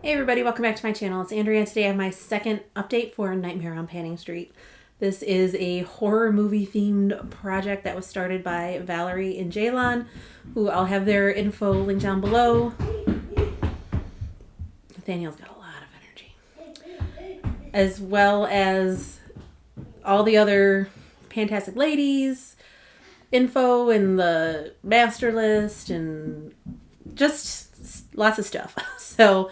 Hey everybody, welcome back to my channel. It's Andrea and today I have my second update for Nightmare on Panning Street. This is a horror movie themed project that was started by Valerie and Jaylon, who I'll have their info linked down below. Nathaniel's got a lot of energy. As well as all the other Fantastic Ladies info and the master list and just lots of stuff. So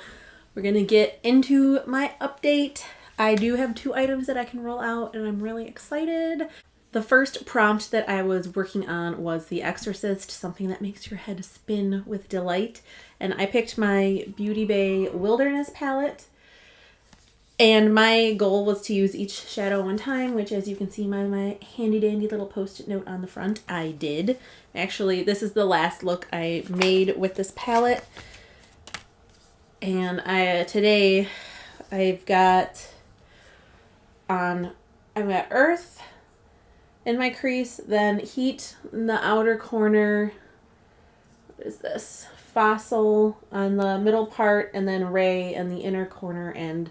we're going to get into my update. I do have 2 items that I can roll out and I'm really excited. The first prompt that I was working on was The Exorcist, something that makes your head spin with delight. And I picked my Beauty Bay Wilderness palette. And my goal was to use each shadow one time, which as you can see by my handy dandy little post-it note on the front, I did. Actually, this is the last look I made with this palette. And today I've got Earth in my crease, then Heat in the outer corner. What is this? Fossil on the middle part, and then Ray in the inner corner and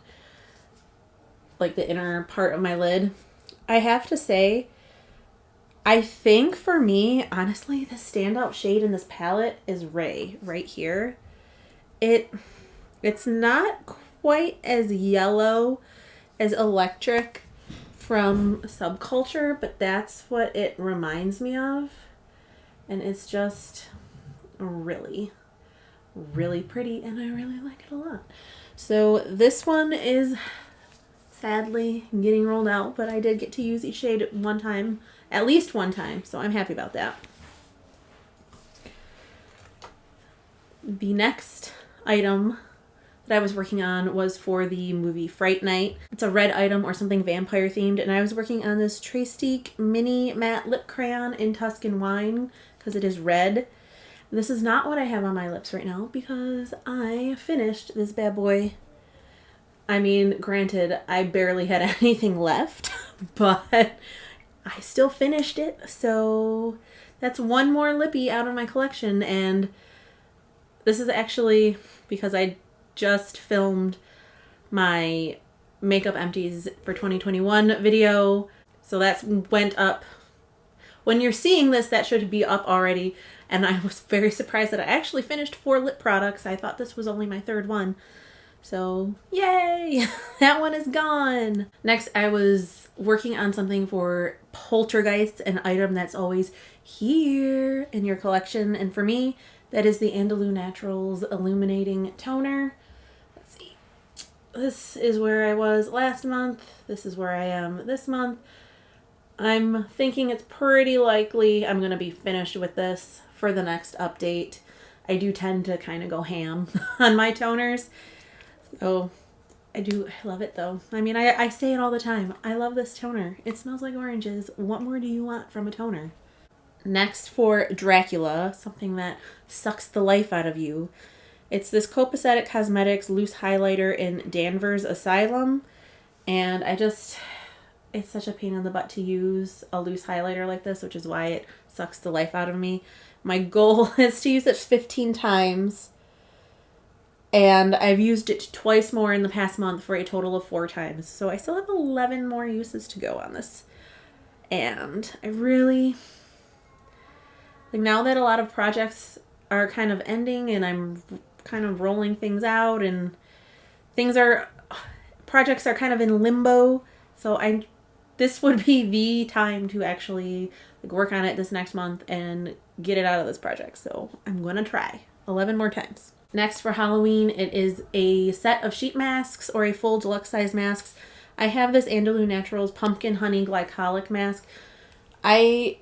like the inner part of my lid. I have to say, I think for me, honestly, the standout shade in this palette is Ray right here. It's not quite as yellow as Electric from Subculture, but that's what it reminds me of. And it's just really, really pretty, and I really like it a lot. So this one is sadly getting rolled out, but I did get to use each shade one time, at least one time, so I'm happy about that. The next item that I was working on was for the movie Fright Night. It's a red item or something vampire themed, and I was working on this Tristique mini matte lip crayon in Tuscan wine because it is red. This is not what I have on my lips right now because I finished this bad boy. I mean, granted, I barely had anything left, but I still finished it, so that's one more lippy out of my collection. And this is actually because I just filmed my Makeup Empties for 2021 video. So that went up. When you're seeing this, that should be up already. And I was very surprised that I actually finished 4 lip products. I thought this was only my 3rd one. So yay, that one is gone. Next, I was working on something for Poltergeist, an item that's always here in your collection. And for me, that is the Andalu Naturals Illuminating Toner. Let's see. This is where I was last month. This is where I am this month. I'm thinking it's pretty likely I'm going to be finished with this for the next update. I do tend to kind of go ham on my toners. So I love it though. I mean, I say it all the time. I love this toner. It smells like oranges. What more do you want from a toner? Next, for Dracula, something that sucks the life out of you. It's this Copacetic Cosmetics loose highlighter in Danvers Asylum. And it's such a pain in the butt to use a loose highlighter like this, which is why it sucks the life out of me. My goal is to use it 15 times. And I've used it twice more in the past month for a total of 4 times. So I still have 11 more uses to go on this. And I really, like, now that a lot of projects are kind of ending and I'm kind of rolling things out and projects are kind of in limbo. So this would be the time to actually work on it this next month and get it out of this project. So I'm going to try 11 more times. Next, for Halloween, it is a set of sheet masks or a full deluxe size masks. I have this Andalu Naturals Pumpkin Honey Glycolic mask. I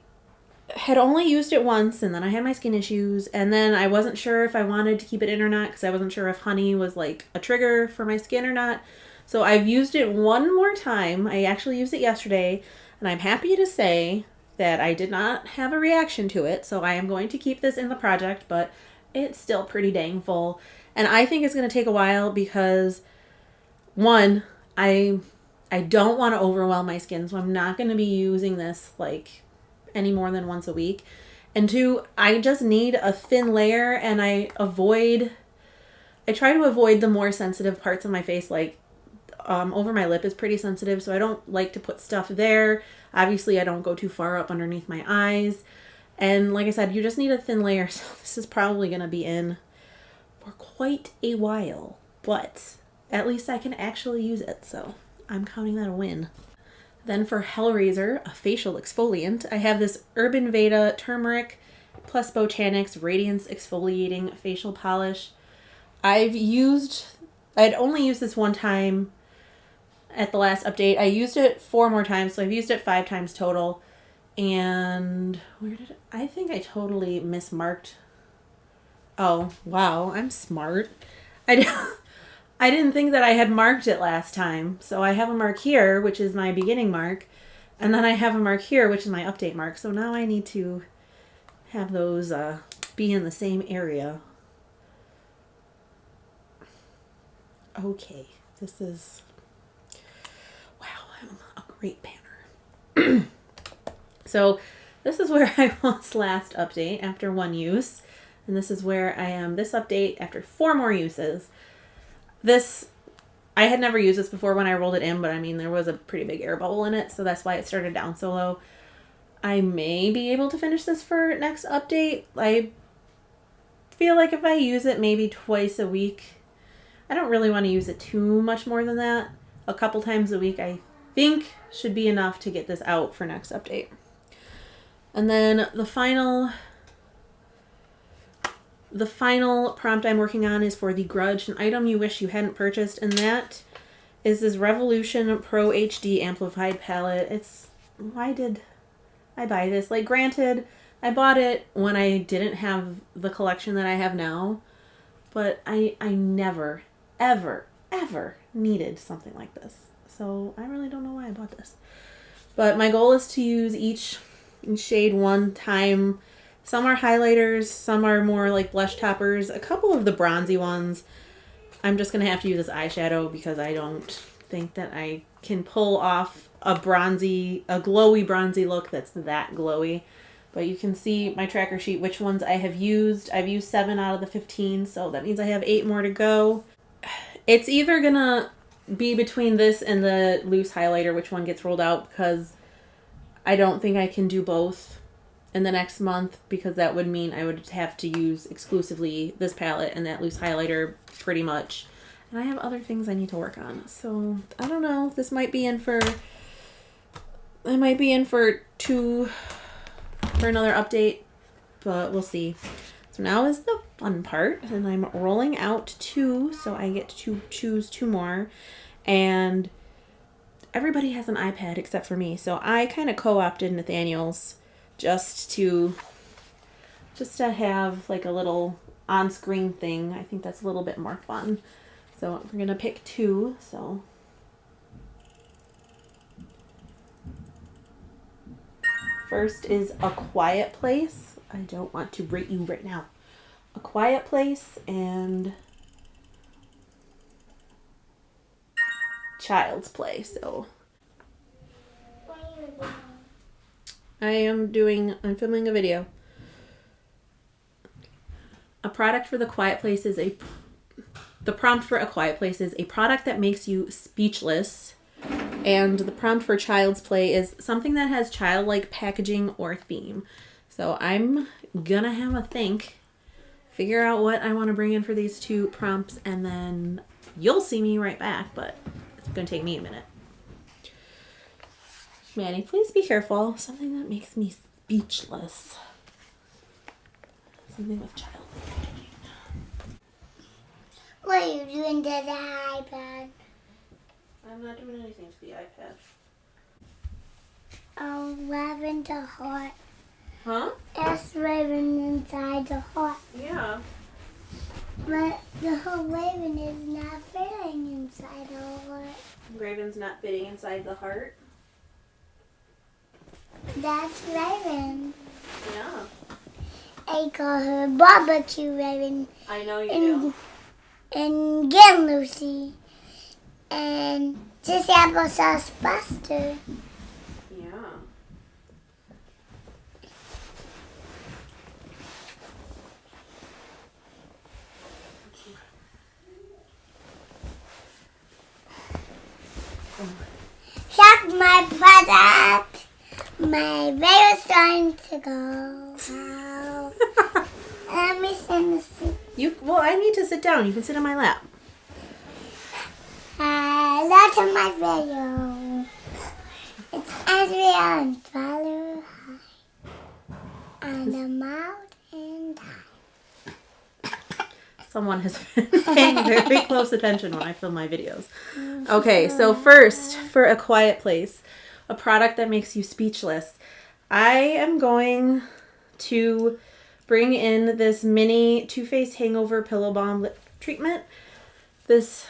had only used it once, and then I had my skin issues, and then I wasn't sure if I wanted to keep it in or not because I wasn't sure if honey was like a trigger for my skin or not. So I've used it one more time. I actually used it yesterday, and I'm happy to say that I did not have a reaction to it, so I am going to keep this in the project, but it's still pretty dang full. And I think it's going to take a while because, one, I don't want to overwhelm my skin, so I'm not going to be using this like any more than once a week. And 2, I just need a thin layer, and I avoid I try to avoid the more sensitive parts of my face, like over my lip is pretty sensitive, so I don't like to put stuff there. Obviously, I don't go too far up underneath my eyes. And like I said, you just need a thin layer, so this is probably going to be in for quite a while. But at least I can actually use it, so I'm counting that a win. Then for Hellraiser, a facial exfoliant, I have this Urban Veda Turmeric plus Botanics Radiance Exfoliating Facial Polish. I'd only used this one time at the last update. I used it 4 more times, so I've used it 5 times total. And I think I totally mismarked. Oh, wow, I'm smart. I didn't think that I had marked it last time. So I have a mark here, which is my beginning mark. And then I have a mark here, which is my update mark. So now I need to have those be in the same area. Okay, this is... Wow, I'm a great panner. So this is where I was last update after 1 use. And this is where I am this update after 4 more uses. This, I had never used this before when I rolled it in, but I mean, there was a pretty big air bubble in it, so that's why it started down so low. I may be able to finish this for next update. I feel like if I use it maybe twice a week, I don't really want to use it too much more than that. A couple times a week, I think, should be enough to get this out for next update. And then the final prompt I'm working on is for the Grudge, an item you wish you hadn't purchased, and that is this Revolution Pro HD Amplified palette. Why did I buy this? Like, granted, I bought it when I didn't have the collection that I have now, but I never, ever, ever needed something like this. So I really don't know why I bought this. But my goal is to use each shade one time. Some are highlighters, some are more like blush toppers. A couple of the bronzy ones, I'm just going to have to use as eyeshadow because I don't think that I can pull off a glowy bronzy look that's that glowy. But you can see my tracker sheet, which ones I have used. I've used 7 out of the 15, so that means I have 8 more to go. It's either going to be between this and the loose highlighter, which one gets rolled out, because I don't think I can do both in the next month, because that would mean I would have to use exclusively this palette and that loose highlighter pretty much. And I have other things I need to work on. So I don't know. This might be in for... I might be in for another update, but we'll see. So now is the fun part, and I'm rolling out 2, so I get to choose 2 more. And everybody has an iPad except for me, so I kind of co-opted Nathaniel's just to have like a little on-screen thing. I think that's a little bit more fun. So we're gonna pick 2. So first is A Quiet Place. I don't want to rate you right now. A Quiet Place and Child's Play. So I'm filming a video. The prompt for A Quiet Place is a product that makes you speechless. And the prompt for Child's Play is something that has childlike packaging or theme. So I'm gonna have a think, figure out what I want to bring in for these 2 prompts, and then you'll see me right back, but it's gonna take me a minute. Manny, please be careful. Something that makes me speechless. Something with child. What are you doing to the iPad? I'm not doing anything to the iPad. Oh, lavender heart. Huh? It's raven inside the heart. Yeah. But the whole raven is not fitting inside the heart. Raven's not fitting inside the heart. That's Raven. Yeah. I call her Barbecue Raven. I know you do. And Gil Lucy. And this applesauce Buster. Yeah. my video's starting to go. Wow. Let me send the seat. Well, I need to sit down. You can sit on my lap. That's my video. It's Andrea and Follow High on the mountain top. Someone has been paying very close attention when I film my videos. Okay, so first, for A Quiet Place, a product that makes you speechless, I am going to bring in this mini Too Faced Hangover Pillow Balm Lip Treatment. This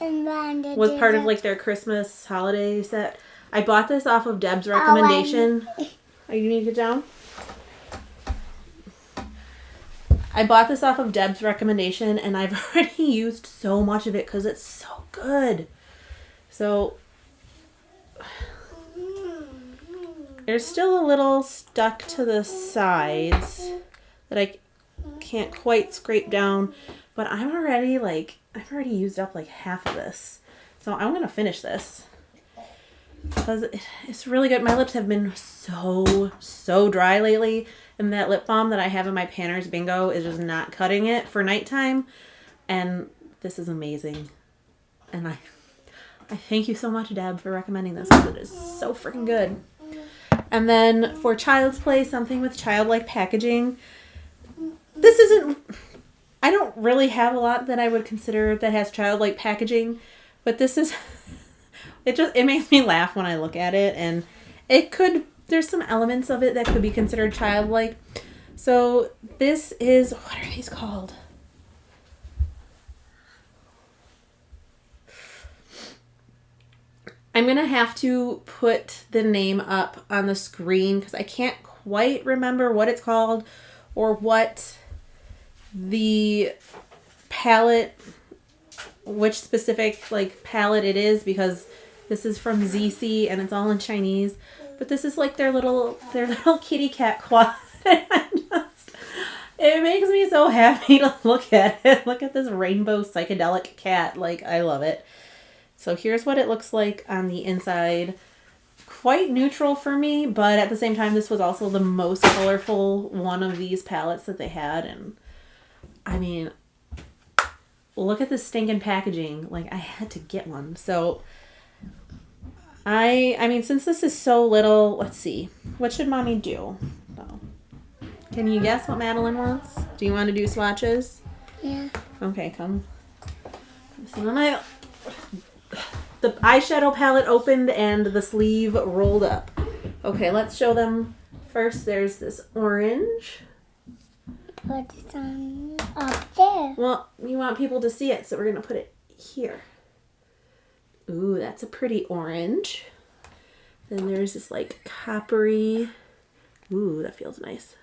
was part of like their Christmas holiday set. I bought this off of Deb's recommendation. Oh, you need to get down? I bought this off of Deb's recommendation, and I've already used so much of it because it's so good. So there's still a little stuck to the sides that I can't quite scrape down, but I've already used up like half of this. So I'm going to finish this because it's really good. My lips have been so dry lately, and that lip balm that I have in my Panner's Bingo is just not cutting it for nighttime, and this is amazing. And I thank you so much, Deb, for recommending this because it is so freaking good. And then for Child's Play, something with childlike packaging. This isn't... I don't really have a lot that I would consider that has childlike packaging, but this is... It makes me laugh when I look at it, and there's some elements of it that could be considered childlike. So this is... What are these called? I'm going to have to put the name up on the screen because I can't quite remember what it's called or what the palette, which specific like palette it is, because this is from ZC and it's all in Chinese. But this is like their little kitty cat quad. It makes me so happy to look at it. Look at this rainbow psychedelic cat. Like, I love it. So here's what it looks like on the inside. Quite neutral for me, but at the same time, this was also the most colorful one of these palettes that they had. And I mean, look at this stinking packaging. Like, I had to get one. So I mean, since this is so little, let's see. What should mommy do? Oh. Can you guess what Madeline wants? Do you want to do swatches? Yeah. Okay, come. So the eyeshadow palette opened and the sleeve rolled up. Okay, let's show them. First, there's this orange. Put it on up there. Well, you want people to see it, so we're going to put it here. Ooh, that's a pretty orange. Then there's this like coppery. Ooh, that feels nice.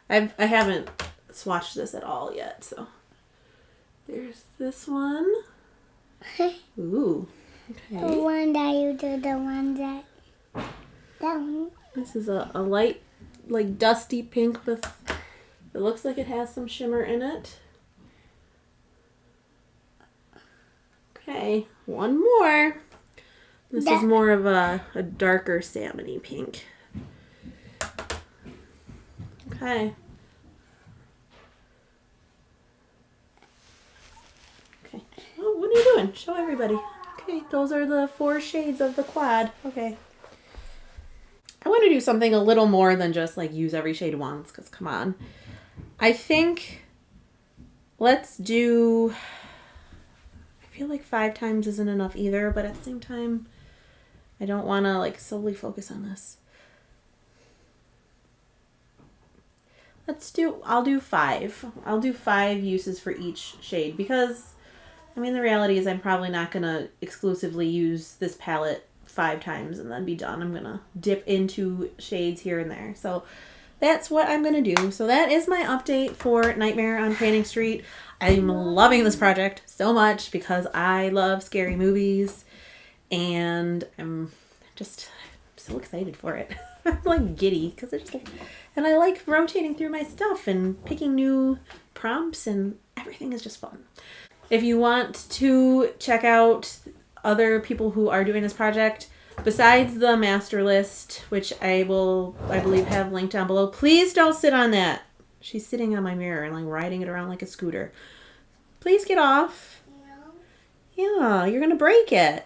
I haven't swatched this at all yet, so. There's this one. Ooh. Okay. The one that you do, the one that one. This is a light, like dusty pink with, it looks like it has some shimmer in it. Okay, one more. This is more of a darker salmon-y pink. Okay. Okay. Oh, what are you doing? Show everybody. Okay, those are the 4 shades of the quad. Okay. I want to do something a little more than just like use every shade once, because come on. I think let's do, I feel like 5 times isn't enough either, but at the same time, I don't want to like solely focus on this. I'll do 5. I'll do 5 uses for each shade because, I mean, the reality is I'm probably not going to exclusively use this palette 5 times and then be done. I'm going to dip into shades here and there. So that's what I'm going to do. So that is my update for Nightmare on Canning Street. I'm loving this project so much because I love scary movies and I'm just so excited for it. I'm like giddy because it's like, and I like rotating through my stuff and picking new prompts and everything is just fun. If you want to check out other people who are doing this project, besides the master list, which I believe, have linked down below. Please don't sit on that. She's sitting on my mirror and like riding it around like a scooter. Please get off. No. Yeah, you're going to break it.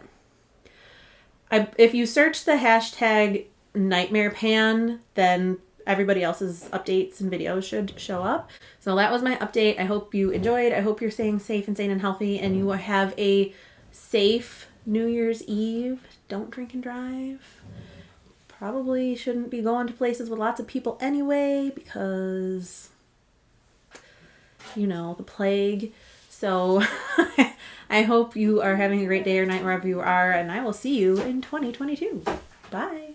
If you search the hashtag Nightmare Pan, then everybody else's updates and videos should show up. So that was my update. I hope you enjoyed. I hope you're staying safe and sane and healthy, and you have a safe New Year's Eve. Don't drink and drive. Probably shouldn't be going to places with lots of people anyway because, the plague. So I hope you are having a great day or night wherever you are, and I will see you in 2022. Bye.